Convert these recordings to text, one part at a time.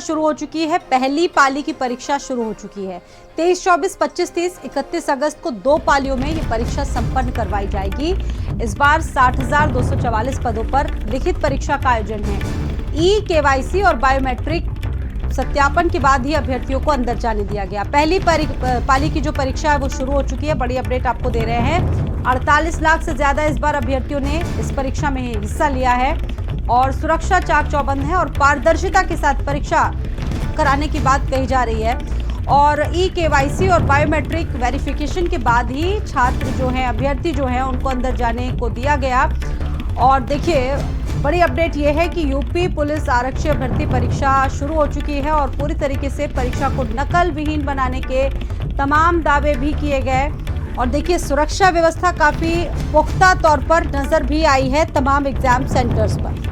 शुरू हो चुकी है। पहली पाली की परीक्षा शुरू हो चुकी है। 23, 24, 25, 30, 31 अगस्त को 2 पालियों में ये परीक्षा संपन्न करवाई जाएगी। इस बार 60,244 पदों पर लिखित परीक्षा का आयोजन है। केवाईसी और बायोमेट्रिक सत्यापन के बाद ही अभ्यर्थियों को अंदर जाने दिया गया। पहली पाली की जो परीक्षा है वो शुरू हो चुकी है। बड़ी अपडेट आपको दे रहे हैं। 48 लाख से ज्यादा इस बार अभ्यर्थियों ने इस परीक्षा में हिस्सा लिया है और सुरक्षा चाक चौबंद है और पारदर्शिता के साथ परीक्षा कराने की बात कही जा रही है। और केवाईसी और बायोमेट्रिक वेरिफिकेशन के बाद ही छात्र जो हैं, अभ्यर्थी जो हैं, उनको अंदर जाने को दिया गया। और देखिए, बड़ी अपडेट ये है कि यूपी पुलिस आरक्षी भर्ती परीक्षा शुरू हो चुकी है और पूरी तरीके से परीक्षा को नकल विहीन बनाने के तमाम दावे भी किए गए। और देखिए, सुरक्षा व्यवस्था काफी पुख्ता तौर पर नजर भी आई है तमाम एग्जाम सेंटर्स पर।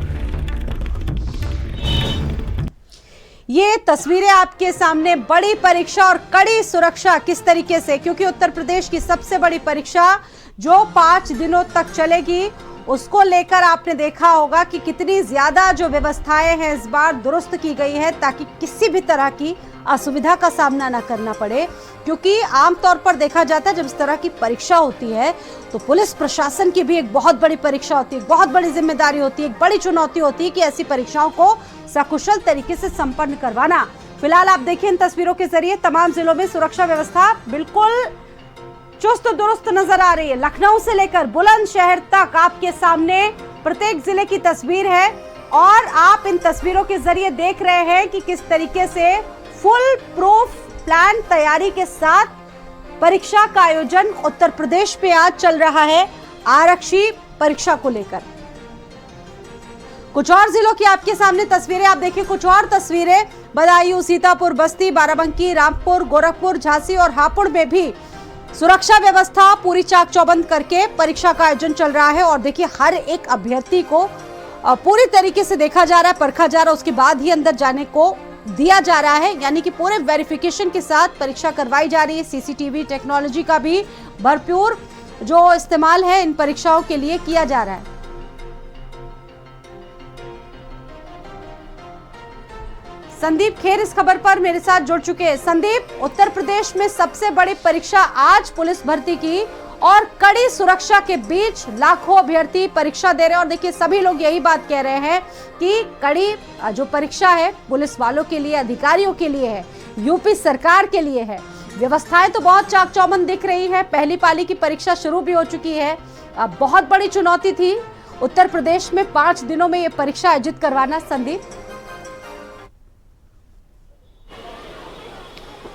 ये तस्वीरें आपके सामने, बड़ी परीक्षा और कड़ी सुरक्षा किस तरीके से, क्योंकि उत्तर प्रदेश की सबसे बड़ी परीक्षा जो 5 दिनों तक चलेगी, उसको लेकर आपने देखा होगा कि कितनी ज्यादा जो व्यवस्थाएं हैं इस बार दुरुस्त की गई है ताकि किसी भी तरह की असुविधा का सामना ना करना पड़े। क्योंकि आमतौर पर देखा जाता है जब इस तरह की परीक्षा होती है तो पुलिस प्रशासन की भी एक बहुत बड़ी परीक्षा होती है, बहुत बड़ी जिम्मेदारी होती है, एक बड़ी चुनौती होती है कि ऐसी परीक्षाओं को सकुशल तरीके से संपन्न करवाना। फिलहाल आप देखिए इन तस्वीरों के जरिए तमाम जिलों में सुरक्षा व्यवस्था बिल्कुल चुस्त दुरुस्त नजर आ रही है। लखनऊ से लेकर बुलंदशहर तक आपके सामने प्रत्येक जिले की तस्वीर है और आप इन तस्वीरों के जरिए देख रहे हैं कि किस तरीके से फुल प्रूफ प्लान तैयारी के साथ परीक्षा का आयोजन उत्तर प्रदेश में आज चल रहा है आरक्षी परीक्षा को लेकर। कुछ और जिलों की आपके सामने तस्वीरें आप देखिए, कुछ और तस्वीरें बदायूं, सीतापुर, बस्ती, बाराबंकी, रामपुर, गोरखपुर, झांसी और हापुड़ में भी सुरक्षा व्यवस्था पूरी चाक चौबंद करके परीक्षा का आयोजन चल रहा है। और देखिए, हर एक अभ्यर्थी को पूरी तरीके से देखा जा रहा है, परखा जा रहा है, उसके बाद ही अंदर जाने को दिया जा रहा है। यानी कि पूरे वेरिफिकेशन के साथ परीक्षा करवाई जा रही है। सीसीटीवी टेक्नोलॉजी का भी भरपूर जो इस्तेमाल है इन परीक्षाओं के लिए किया जा रहा है। संदीप खेर इस खबर पर मेरे साथ जुड़ चुके हैं। संदीप, उत्तर प्रदेश में सबसे बड़ी परीक्षा आज पुलिस भर्ती की और कड़ी सुरक्षा के बीच लाखों अभ्यर्थी परीक्षा दे रहे हैं और देखिए, सभी लोग यही बात कह रहे हैं कि कड़ी जो परीक्षा है पुलिस वालों के लिए, अधिकारियों के लिए है, यूपी सरकार के लिए है। व्यवस्थाएं तो बहुत चाक चौबंद दिख रही है। पहली पाली की परीक्षा शुरू भी हो चुकी है। बहुत बड़ी चुनौती थी उत्तर प्रदेश में 5 दिनों में ये परीक्षा आयोजित करवाना। संदीप,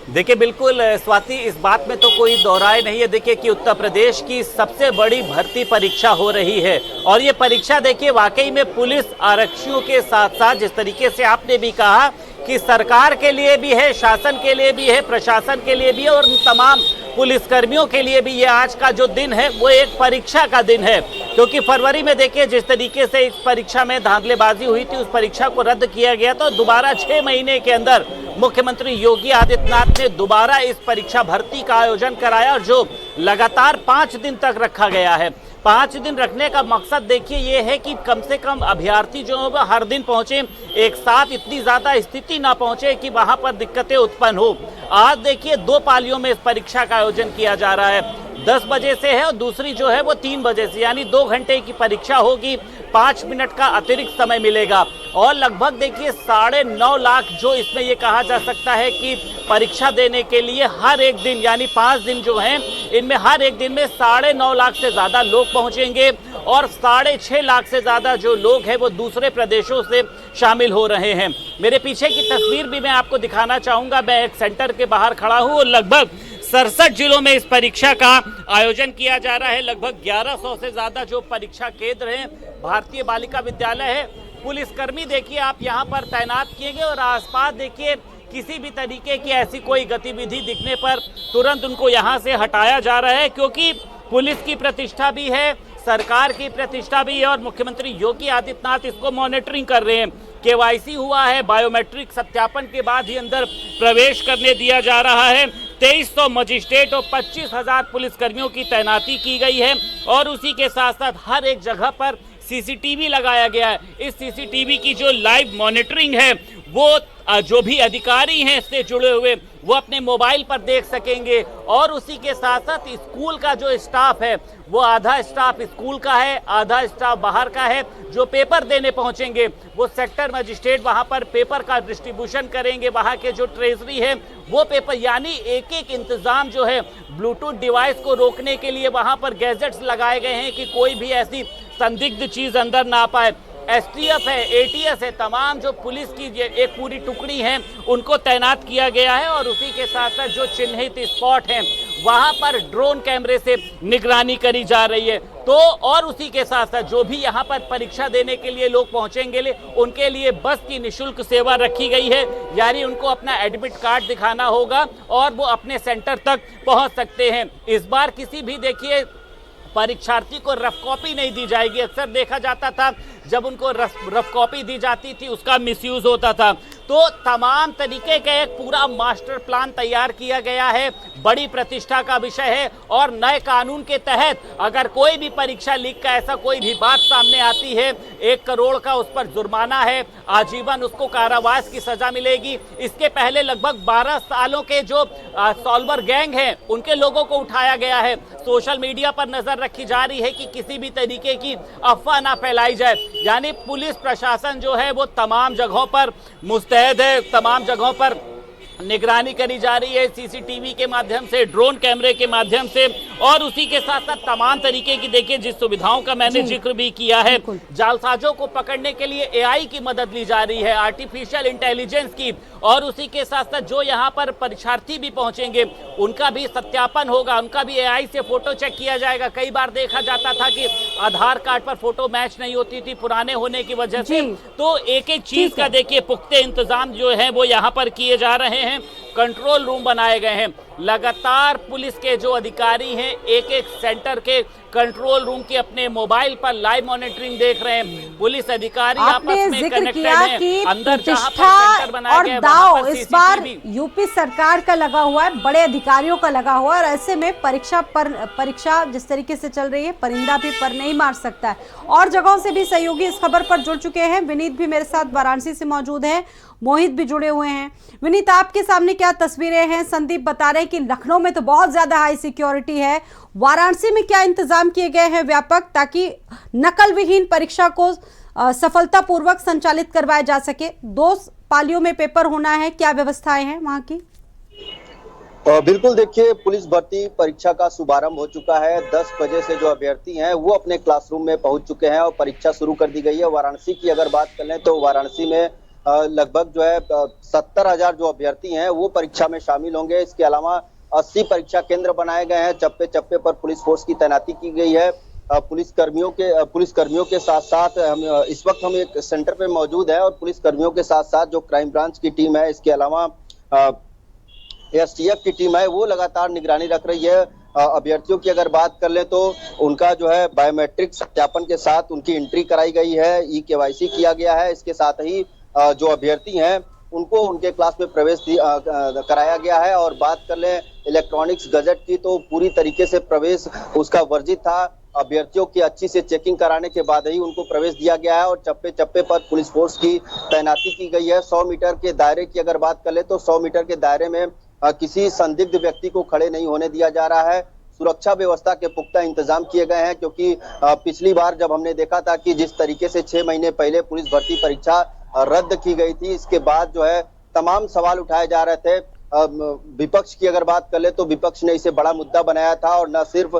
देखिए, बिल्कुल स्वाति, इस बात में तो कोई दोहराए नहीं है। देखिए कि उत्तर प्रदेश की सबसे बड़ी भर्ती परीक्षा हो रही है और ये परीक्षा देखिए वाकई में पुलिस आरक्षियों के साथ साथ, जिस तरीके से आपने भी कहा कि सरकार के लिए भी है, शासन के लिए भी है, प्रशासन के लिए भी है और तमाम पुलिसकर्मियों के लिए भी ये आज का जो दिन है वो एक परीक्षा का दिन है। क्योंकि फरवरी में देखिए जिस तरीके से इस परीक्षा में धांधलेबाजी हुई थी, उस परीक्षा को रद्द किया गया तो दोबारा 6 महीने के अंदर मुख्यमंत्री योगी आदित्यनाथ ने दोबारा इस परीक्षा भर्ती का आयोजन कराया और जो लगातार 5 दिन तक रखा गया है। 5 दिन रखने का मकसद देखिए ये है कि कम से कम अभ्यर्थी जो है हर दिन पहुंचे, एक साथ इतनी ज्यादा स्थिति ना पहुंचे कि वहां पर दिक्कतें उत्पन्न हो। आज देखिए 2 पालियों में इस परीक्षा का आयोजन किया जा रहा है। 10 बजे से है और दूसरी जो है वो 3 बजे से, यानी 2 घंटे की परीक्षा होगी। 5 मिनट का अतिरिक्त समय मिलेगा और लगभग देखिए 9.5 लाख जो इसमें ये कहा जा सकता है कि परीक्षा देने के लिए हर एक दिन, यानी 5 दिन जो हैं इनमें हर एक दिन में 9.5 लाख से ज्यादा लोग पहुंचेंगे और 6.5 लाख से ज्यादा जो लोग हैं वो दूसरे प्रदेशों से शामिल हो रहे हैं। मेरे पीछे की तस्वीर भी मैं आपको दिखाना चाहूंगा। मैं एक सेंटर के बाहर खड़ा हूं और लगभग 67 जिलों में इस परीक्षा का आयोजन किया जा रहा है। लगभग 1100 से ज्यादा जो परीक्षा केंद्र हैं, भारतीय बालिका विद्यालय है। पुलिसकर्मी देखिए आप यहाँ पर तैनात किए गए और आसपास देखिए किसी भी तरीके की ऐसी कोई गतिविधि दिखने पर तुरंत उनको यहाँ से हटाया जा रहा है, क्योंकि पुलिस की प्रतिष्ठा भी है, सरकार की प्रतिष्ठा भी है और मुख्यमंत्री योगी आदित्यनाथ इसको मॉनिटरिंग कर रहे हैं। केवाईसी हुआ है, बायोमेट्रिक सत्यापन के बाद ही अंदर प्रवेश करने दिया जा रहा है। 2300 मजिस्ट्रेट और 25,000 पुलिसकर्मियों की तैनाती की गई है और उसी के साथ साथ हर एक जगह पर सीसीटीवी लगाया गया है। इस सीसीटीवी की जो लाइव मॉनिटरिंग है वो जो भी अधिकारी हैं इससे जुड़े हुए वो अपने मोबाइल पर देख सकेंगे। और उसी के साथ साथ स्कूल का जो स्टाफ है वो आधा स्टाफ स्कूल का है, आधा स्टाफ बाहर का है। जो पेपर देने पहुंचेंगे वो सेक्टर मजिस्ट्रेट वहां पर पेपर का डिस्ट्रीब्यूशन करेंगे। वहां के जो ट्रेजरी है वो पेपर, यानी एक एक इंतजाम जो है ब्लूटूथ डिवाइस को रोकने के लिए वहां पर गैजेट्स लगाए गए हैं कि कोई भी ऐसी संदिग्ध चीज अंदर ना पाए। एसटीएफ है, एटीएस है, तमाम जो पुलिस की एक पूरी टुकड़ी है उनको तैनात किया गया है। और उसी के साथ साथ जो चिन्हित स्पॉट हैं वहां पर ड्रोन कैमरे से निगरानी करी जा रही है। तो और उसी के साथ साथ जो भी यहां पर परीक्षा देने के लिए लोग पहुंचेंगे उनके लिए बस की निःशुल्क सेवा रखी गई है, यानी उनको अपना एडमिट कार्ड दिखाना होगा और वो अपने सेंटर तक पहुंच सकते हैं। इस बार किसी भी देखिए परीक्षार्थी को रफ कॉपी नहीं दी जाएगी। अक्सर देखा जाता था जब उनको रफ कॉपी दी जाती थी उसका मिसयूज होता था। तो तमाम तरीके का एक पूरा मास्टर प्लान तैयार किया गया है। बड़ी प्रतिष्ठा का विषय है और नए कानून के तहत अगर कोई भी परीक्षा लीक का ऐसा कोई भी बात सामने आती है 1 करोड़ का उस पर जुर्माना है, आजीवन उसको कारावास की सजा मिलेगी। इसके पहले लगभग 12 सालों के जो सॉल्वर गैंग हैं उनके लोगों को उठाया गया है। सोशल मीडिया पर नजर रखी जा रही है कि किसी भी तरीके की अफवाह ना फैलाई जाए, यानी पुलिस प्रशासन जो है वो तमाम जगहों पर मुस्तैद है, तमाम जगहों पर निगरानी करी जा रही है सीसीटीवी के माध्यम से, ड्रोन कैमरे के माध्यम से। और उसी के साथ साथ तमाम तरीके की देखिए जिस सुविधाओं का मैंने जिक्र भी किया है, जालसाजों को पकड़ने के लिए एआई की मदद ली जा रही है, आर्टिफिशियल इंटेलिजेंस की। और उसी के साथ साथ जो यहाँ पर परीक्षार्थी भी पहुंचेंगे उनका भी सत्यापन होगा, उनका भी एआई से फोटो चेक किया जाएगा। कई बार देखा जाता था कि आधार कार्ड पर फोटो मैच नहीं होती थी पुराने होने की वजह से। तो एक एक चीज का देखिए पुख्ते इंतजाम जो है वो यहाँ पर किए जा रहे हैं। कंट्रोल रूम बनाए गए हैं। लगातार पुलिस के जो अधिकारी हैं एक एक सेंटर के कंट्रोल रूम की अपने मोबाइल पर लाइव मॉनिटरिंग देख रहे हैं। पुलिस अधिकारी आपस में कनेक्टेड हैं। अंदर जहां पर सेंटर बनाया गया है वहां पर इस बार यूपी सरकार का लगा हुआ है, बड़े अधिकारियों का लगा हुआ है। और ऐसे में परीक्षा जिस तरीके से चल रही है परिंदा भी पर नहीं मार सकता है। और जगहों से भी सहयोगी इस खबर पर जुड़ चुके हैं। विनीत भी मेरे साथ वाराणसी से मौजूद है, मोहित भी जुड़े हुए हैं। विनीत, आपके सामने क्या तस्वीरें हैं? संदीप बता रहे हैं कि लखनऊ में तो बहुत ज्यादा हाई सिक्योरिटी है, वाराणसी में क्या इंतजाम किए गए हैं व्यापक, ताकि नकल विहीन परीक्षा को सफलतापूर्वक संचालित करवाया जा सके? 2 पालियों में पेपर होना है, क्या व्यवस्थाएं हैं वहां की? बिल्कुल, देखिए पुलिस भर्ती परीक्षा का शुभारंभ हो चुका है। 10 बजे से जो अभ्यर्थी हैं वो अपने क्लासरूम में पहुंच चुके हैं और परीक्षा शुरू कर दी गई है। वाराणसी की अगर बात कर लें तो वाराणसी में लगभग जो है 70,000 जो अभ्यर्थी हैं वो परीक्षा में शामिल होंगे। इसके अलावा 80 परीक्षा केंद्र बनाए गए हैं। चप्पे चप्पे पर पुलिस फोर्स की तैनाती की गई है। पुलिसकर्मियों के साथ साथ इस वक्त हम एक सेंटर पे मौजूद है और पुलिसकर्मियों के साथ साथ जो क्राइम ब्रांच की टीम है, इसके अलावा एसटीएफ की टीम है वो लगातार निगरानी रख रही है। अभ्यर्थियों की अगर बात कर ले तो उनका जो है बायोमेट्रिक सत्यापन के साथ उनकी एंट्री कराई गई है, ई-केवाईसी किया गया है। इसके साथ ही जो अभ्यर्थी हैं उनको उनके क्लास में प्रवेश कराया गया है। और बात कर ले इलेक्ट्रॉनिक्स गजट की तो पूरी तरीके से प्रवेश उसका वर्जित था। अभ्यर्थियों की अच्छी से चेकिंग कराने के बाद ही उनको प्रवेश दिया गया है और चप्पे चप्पे पर पुलिस फोर्स की तैनाती की गई है। 100 मीटर के दायरे की अगर बात कर ले तो 100 मीटर के दायरे में किसी संदिग्ध व्यक्ति को खड़े नहीं होने दिया जा रहा है। सुरक्षा व्यवस्था के पुख्ता इंतजाम किए गए हैं, क्योंकि पिछली बार जब हमने देखा था कि जिस तरीके से 6 महीने पहले पुलिस भर्ती परीक्षा रद्द की गई थी, इसके बाद जो है तमाम सवाल उठाए जा रहे थे। विपक्ष की अगर बात कर ले तो विपक्ष ने इसे बड़ा मुद्दा बनाया था और न सिर्फ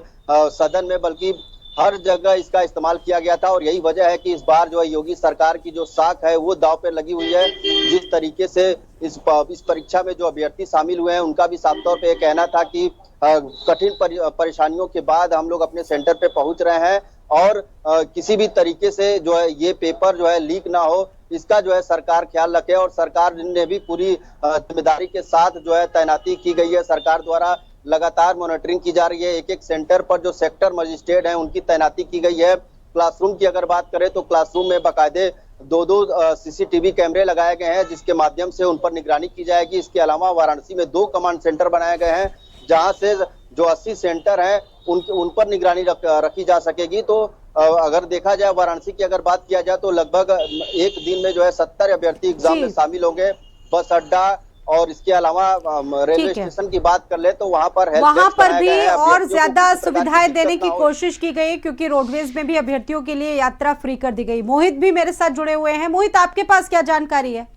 सदन में बल्कि हर जगह इसका इस्तेमाल किया गया था। और यही वजह है कि इस बार जो है योगी सरकार की जो साख है वो दांव पे लगी हुई है। जिस तरीके से इस परीक्षा में जो अभ्यर्थी शामिल हुए हैं उनका भी साफ तौर पे कहना था कि कठिन परेशानियों के बाद हम लोग अपने सेंटर पे पहुंच रहे हैं और किसी भी तरीके से जो है ये पेपर जो है लीक ना हो, इसका जो है सरकार ख्याल रखे। और सरकार ने भी पूरी जिम्मेदारी के साथ जो है तैनाती की गई है। सरकार द्वारा लगातार मॉनिटरिंग की जा रही है। एक एक सेंटर पर जो सेक्टर मजिस्ट्रेट हैं उनकी तैनाती की गई है। क्लासरूम की अगर बात करें तो क्लासरूम में बाकायदे 2 सीसीटीवी कैमरे लगाए गए हैं जिसके माध्यम से उन पर निगरानी की जाएगी। इसके अलावा वाराणसी में 2 कमांड सेंटर बनाए गए हैं जहां से जो 80 सेंटर हैं उन पर निगरानी रखी जा सकेगी। तो अगर देखा जाए वाराणसी की अगर बात किया जाए तो लगभग एक दिन में जो है 70 अभ्यर्थी एग्जाम में शामिल होंगे। बस अड्डा और इसके अलावा रेलवे स्टेशन की बात कर ले तो वहां पर भी और ज्यादा सुविधाएं देने की कोशिश की गई, क्योंकि रोडवेज में भी अभ्यर्थियों के लिए यात्रा फ्री कर दी गई। मोहित भी मेरे साथ जुड़े हुए हैं। मोहित, आपके पास क्या जानकारी है?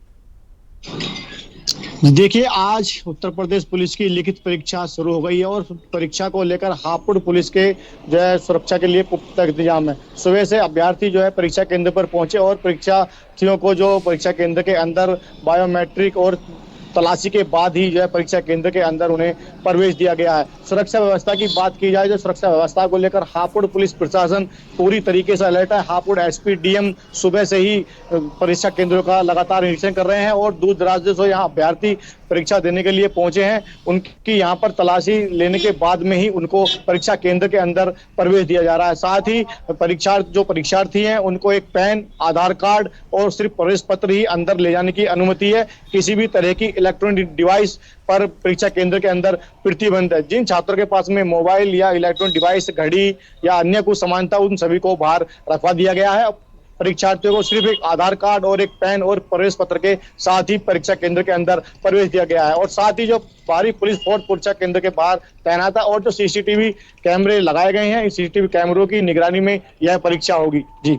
देखिए, आज उत्तर प्रदेश पुलिस की लिखित परीक्षा शुरू हो गई है और परीक्षा को लेकर हापुड़ पुलिस के जो है सुरक्षा के लिए पुख्ता इंतजाम है। सुबह से अभ्यर्थी जो है परीक्षा केंद्र पर पहुंचे और परीक्षार्थियों को जो परीक्षा केंद्र के अंदर बायोमेट्रिक और तलाशी के बाद ही जो है परीक्षा केंद्र के अंदर उन्हें प्रवेश दिया गया है। सुरक्षा व्यवस्था की बात की जाए तो सुरक्षा व्यवस्था को लेकर हापुड़ पुलिस प्रशासन पूरी तरीके से अलर्ट है। हापुड़ एसपी डीएम सुबह से ही परीक्षा केंद्रों का लगातार निरीक्षण कर रहे हैं और दूर दराज से यहाँ अभ्यर्थी परीक्षा देने के लिए पहुंचे हैं। उनकी यहाँ पर तलाशी लेने के बाद में ही उनको परीक्षा केंद्र के अंदर प्रवेश दिया जा रहा है। साथ ही परीक्षार्थी हैं उनको एक पैन, आधार कार्ड और सिर्फ प्रवेश पत्र ही अंदर ले जाने की अनुमति है। किसी भी तरह की इलेक्ट्रॉनिक डिवाइस पर परीक्षा केंद्र के अंदर प्रतिबंध है। जिन छात्रों के पास में मोबाइल या इलेक्ट्रॉनिक डिवाइस, घड़ी या अन्य कुछ सामान था, उन सभी को बाहर रखवा दिया गया है। परीक्षार्थियों को सिर्फ एक आधार कार्ड और एक पैन और प्रवेश पत्र के साथ ही परीक्षा केंद्र के अंदर प्रवेश दिया गया है। और साथ ही जो भारी पुलिस फोर्स परीक्षा केंद्र के बाहर तैनात है और जो सीसीटीवी कैमरे लगाए गए हैं, इस सीसीटीवी कैमरों की निगरानी में यह परीक्षा होगी। जी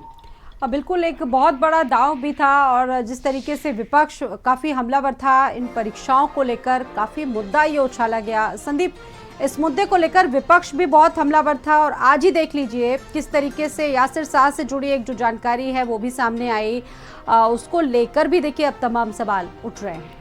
बिल्कुल, एक बहुत बड़ा दांव भी था और जिस तरीके से विपक्ष काफी हमलावर था इन परीक्षाओं को लेकर, काफी मुद्दा ये उछाला गया। संदीप, इस मुद्दे को लेकर विपक्ष भी बहुत हमलावर था और आज ही देख लीजिए किस तरीके से यासिर शाह से जुड़ी एक जो जानकारी है वो भी सामने आई, उसको लेकर भी देखिए अब तमाम सवाल उठ रहे हैं।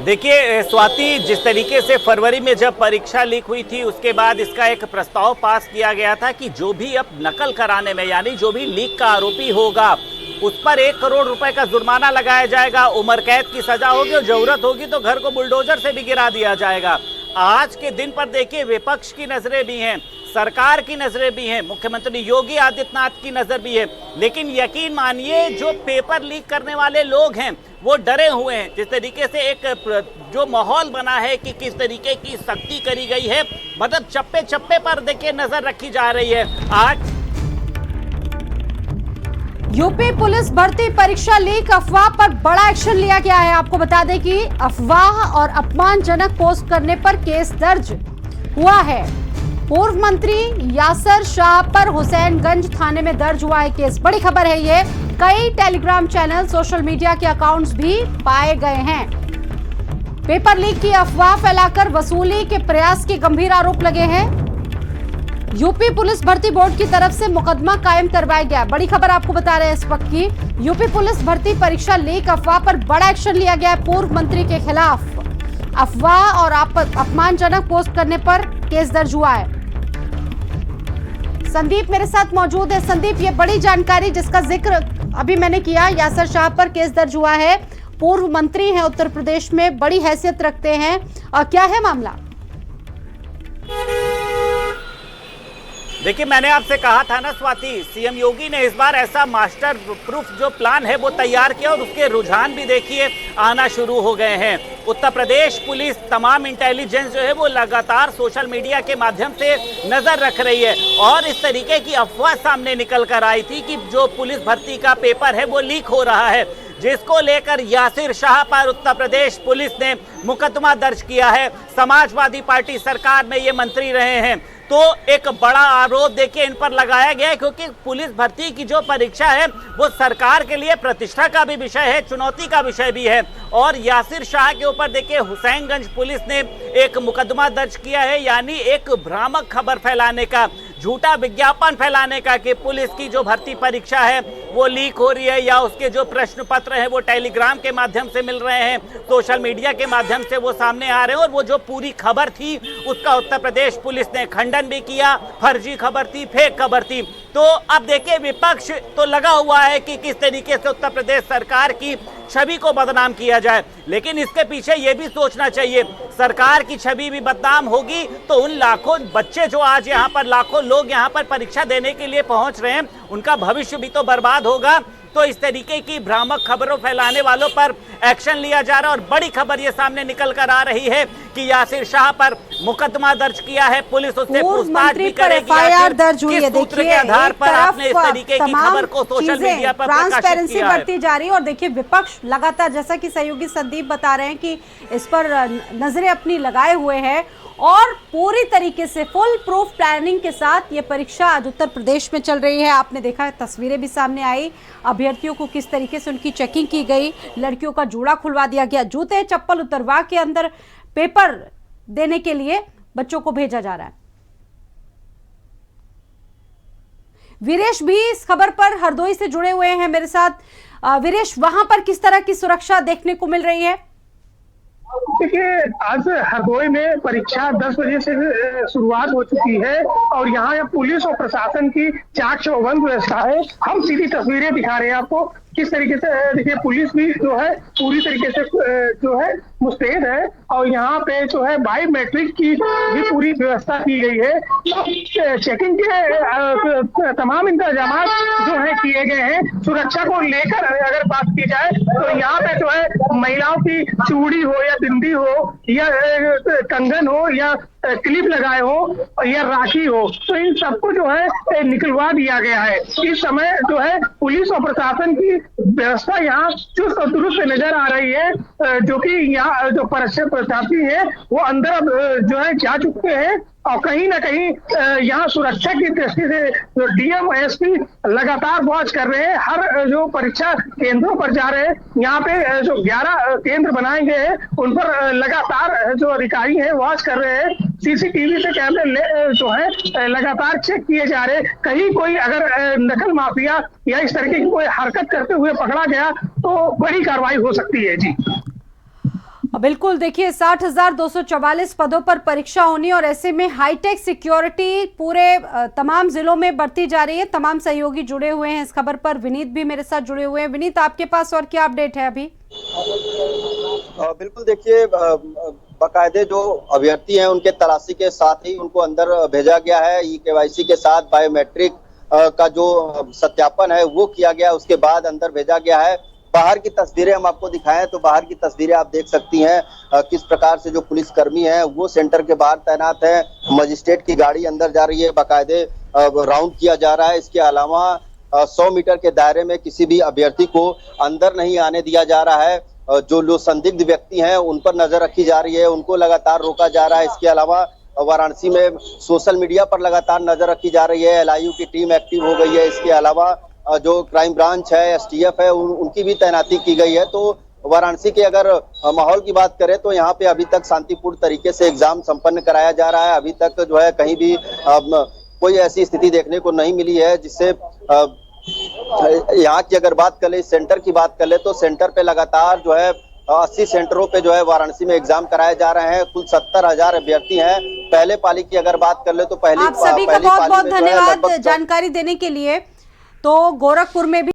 देखिए स्वाति, जिस तरीके से फरवरी में जब परीक्षा लीक हुई थी उसके बाद इसका एक प्रस्ताव पास किया गया था कि जो भी अब नकल कराने में, यानी जो भी लीक का आरोपी होगा उस पर 1 करोड़ रुपए का जुर्माना लगाया जाएगा, उम्र कैद की सजा होगी और जरूरत होगी तो घर को बुलडोजर से भी गिरा दिया जाएगा। आज के दिन पर देखिए विपक्ष की नजरें भी हैं, सरकार की नजरें भी हैं, मुख्यमंत्री योगी आदित्यनाथ की नजर भी है। लेकिन यकीन मानिए जो पेपर लीक करने वाले लोग हैं वो डरे हुए हैं। जिस तरीके से एक जो माहौल बना है कि किस तरीके की सख्ती करी गई है, मतलब चप्पे चप्पे पर देखिए नजर रखी जा रही है। आज यूपी पुलिस भर्ती परीक्षा लीक अफवाह पर बड़ा एक्शन लिया गया है। आपको बता दें कि अफवाह और अपमानजनक पोस्ट करने पर केस दर्ज हुआ है। पूर्व मंत्री यासिर शाह पर हुसैनगंज थाने में दर्ज हुआ है केस। बड़ी खबर है ये। कई टेलीग्राम चैनल, सोशल मीडिया के अकाउंट्स भी पाए गए हैं। पेपर लीक की अफवाह फैलाकर वसूली के प्रयास के गंभीर आरोप लगे हैं। यूपी पुलिस भर्ती बोर्ड की तरफ से मुकदमा कायम करवाया गया। बड़ी खबर आपको बता रहे हैं इस वक्त की। यूपी पुलिस भर्ती परीक्षा लीक अफवाह पर बड़ा एक्शन लिया गया है। पूर्व मंत्री के खिलाफ अफवाह और अपमानजनक पोस्ट करने पर केस दर्ज हुआ है। संदीप मेरे साथ मौजूद है। संदीप, ये बड़ी जानकारी जिसका जिक्र अभी मैंने किया, यासिर शाह पर केस दर्ज हुआ है, पूर्व मंत्री हैं उत्तर प्रदेश में, बड़ी हैसियत रखते हैं, क्या है मामला? देखिए, मैंने आपसे कहा था ना स्वाति, सीएम योगी ने इस बार ऐसा मास्टर प्रूफ जो प्लान है वो तैयार किया और उसके रुझान भी देखिए आना शुरू हो गए हैं। उत्तर प्रदेश पुलिस तमाम इंटेलिजेंस जो है वो लगातार सोशल मीडिया के माध्यम से नजर रख रही है और इस तरीके की अफवाह सामने निकल कर आई थी कि जो पुलिस भर्ती का पेपर है वो लीक हो रहा है, जिसको लेकर यासिर शाह पर उत्तर प्रदेश पुलिस ने मुकदमा दर्ज किया है। समाजवादी पार्टी सरकार में ये मंत्री रहे हैं, तो एक बड़ा आरोप देखिए इन पर लगाया गया है, क्योंकि पुलिस भर्ती की जो परीक्षा है वो सरकार के लिए प्रतिष्ठा का भी विषय है, चुनौती का विषय भी है। और यासिर शाह के ऊपर देखिए हुसैनगंज पुलिस ने एक मुकदमा दर्ज किया है, यानी एक भ्रामक खबर फैलाने का, झूठा विज्ञापन फैलाने का कि पुलिस की जो भर्ती परीक्षा है वो लीक हो रही है या उसके जो प्रश्न पत्र हैं वो टेलीग्राम के माध्यम से मिल रहे हैं, सोशल मीडिया के माध्यम से वो सामने आ रहे हैं। और वो जो पूरी खबर थी उसका उत्तर प्रदेश पुलिस ने खंडन भी किया, फर्जी खबर थी, फेक खबर थी। तो अब देखिए विपक्ष तो लगा हुआ है कि किस तरीके से उत्तर प्रदेश सरकार की छवि को बदनाम किया जाए, लेकिन इसके पीछे ये भी सोचना चाहिए सरकार की छवि भी बदनाम होगी तो उन लाखों बच्चे जो आज यहाँ पर, लाखों लोग यहाँ पर परीक्षा देने के लिए पहुंच रहे हैं, उनका भविष्य भी तो बर्बाद होगा। तो इस तरीके की भ्रामक खबरों फैलाने वालों पर एक्शन लिया जा रहा है। और बड़ी खबर ये सामने निकल कर आ रही है कि यासिर शाह पर मुकदमा दर्ज किया है, पुलिस उससे पूछताछ भी करेगी। FIR दर्ज हुई है। किस सूत्र के आधार पर आपने इस तरीके की खबर को सोशल मीडिया पर प्रकाशित किया है? बढ़ती जा रही है और देखिए विपक्ष लगातार, जैसा कि सहयोगी संदीप बता रहे हैं, कि इस पर नजरें अपनी लगाए हुए हैं और पूरी तरीके से फुल प्रूफ प्लानिंग के साथ ये परीक्षा आज उत्तर प्रदेश में चल रही है। आपने देखा, तस्वीरें भी सामने आई, अभ्यर्थियों को किस तरीके से उनकी चेकिंग की गई, लड़कियों का जूड़ा खुलवा दिया गया, जूते चप्पल उतरवा के अंदर पेपर देने के लिए बच्चों को भेजा जा रहा है। वीरेश भी इस खबर पर हरदोई से जुड़े हुए हैं मेरे साथ। वीरेश, वहां पर किस तरह की सुरक्षा देखने को मिल रही है? देखिए, आज हरदोई में परीक्षा 10 बजे से शुरुआत हो चुकी है और यहाँ पुलिस और प्रशासन की चाक चौबंद व्यवस्था है। हम सीधी तस्वीरें दिखा रहे हैं आपको किस तरीके से। देखिए, पुलिस भी जो है पूरी तरीके से जो है मुस्तैद है और यहाँ पे जो है बायोमेट्रिक की भी पूरी व्यवस्था की गई है। चेकिंग के तमाम इंतजाम जो है किए गए हैं। सुरक्षा को लेकर अगर बात की जाए तो यहाँ पे जो है महिलाओं की चूड़ी हो या बिंदी हो या कंगन हो या क्लिप लगाए हो या राखी हो, तो इन सबको जो है निकलवा दिया गया है। इस समय जो है पुलिस और प्रशासन की व्यवस्था यहाँ चुस्त और दुरुस्त नजर आ रही है, जो कि यहाँ जो परीक्षार्थी है वो अंदर जो है जा चुके हैं और कहीं ना कहीं यहाँ सुरक्षा की दृष्टि से जो डीएम एसपी लगातार वॉच कर रहे हैं। हर जो परीक्षा केंद्रों पर जा रहे हैं, यहाँ पे जो 11 केंद्र बनाए गए हैं उन पर लगातार जो अधिकारी हैं वॉच कर रहे हैं। सीसीटीवी से कैमरे जो है लगातार चेक किए जा रहे हैं। कहीं कोई अगर नकल माफिया या इस तरीके की कोई हरकत करते हुए पकड़ा गया तो बड़ी कार्रवाई हो सकती है। जी बिल्कुल, देखिए 60,244 पदों पर परीक्षा होनी और ऐसे में हाईटेक सिक्योरिटी पूरे तमाम जिलों में बढ़ती जा रही है। तमाम सहयोगी जुड़े हुए हैं इस खबर पर। विनीत भी मेरे साथ जुड़े हुए हैं। विनीत, आपके पास और क्या अपडेट है अभी? बिल्कुल, देखिए बाकायदे जो अभ्यर्थी हैं उनके तलाशी के साथ ही उनको अंदर भेजा गया है। ई-केवाईसी के साथ बायोमेट्रिक का जो सत्यापन है वो किया गया, उसके बाद अंदर भेजा गया है। बाहर की तस्वीरें हम आपको दिखाएं तो बाहर की तस्वीरें आप देख सकती हैं किस प्रकार से जो पुलिसकर्मी हैं वो सेंटर के बाहर तैनात है। मजिस्ट्रेट की गाड़ी अंदर जा रही है, बाकायदे राउंड किया जा रहा है। इसके अलावा 100 मीटर के दायरे में किसी भी अभ्यर्थी को अंदर नहीं आने दिया जा रहा है। जो लोग संदिग्ध व्यक्ति हैं उन पर नजर रखी जा रही है, उनको लगातार रोका जा रहा है। इसके अलावा वाराणसी में सोशल मीडिया पर लगातार नजर रखी जा रही है। LIU की टीम एक्टिव हो गई है। इसके अलावा जो क्राइम ब्रांच है, STF है, उनकी भी तैनाती की गई है। तो वाराणसी के अगर माहौल की बात करें तो यहाँ पे अभी तक शांतिपूर्ण तरीके से एग्जाम संपन्न कराया जा रहा है। अभी तक जो है कहीं भी कोई ऐसी स्थिति देखने को नहीं मिली है जिससे यहाँ की अगर बात कर ले, सेंटर की बात कर ले तो सेंटर पे लगातार जो है 80 सेंटरों पे जो है वाराणसी में एग्जाम कराए जा रहे हैं। कुल 70,000 अभ्यर्थी हैं। पहले पाली की अगर बात कर ले तो आप सभी का बहुत बहुत धन्यवाद जानकारी देने के लिए। तो गोरखपुर में भी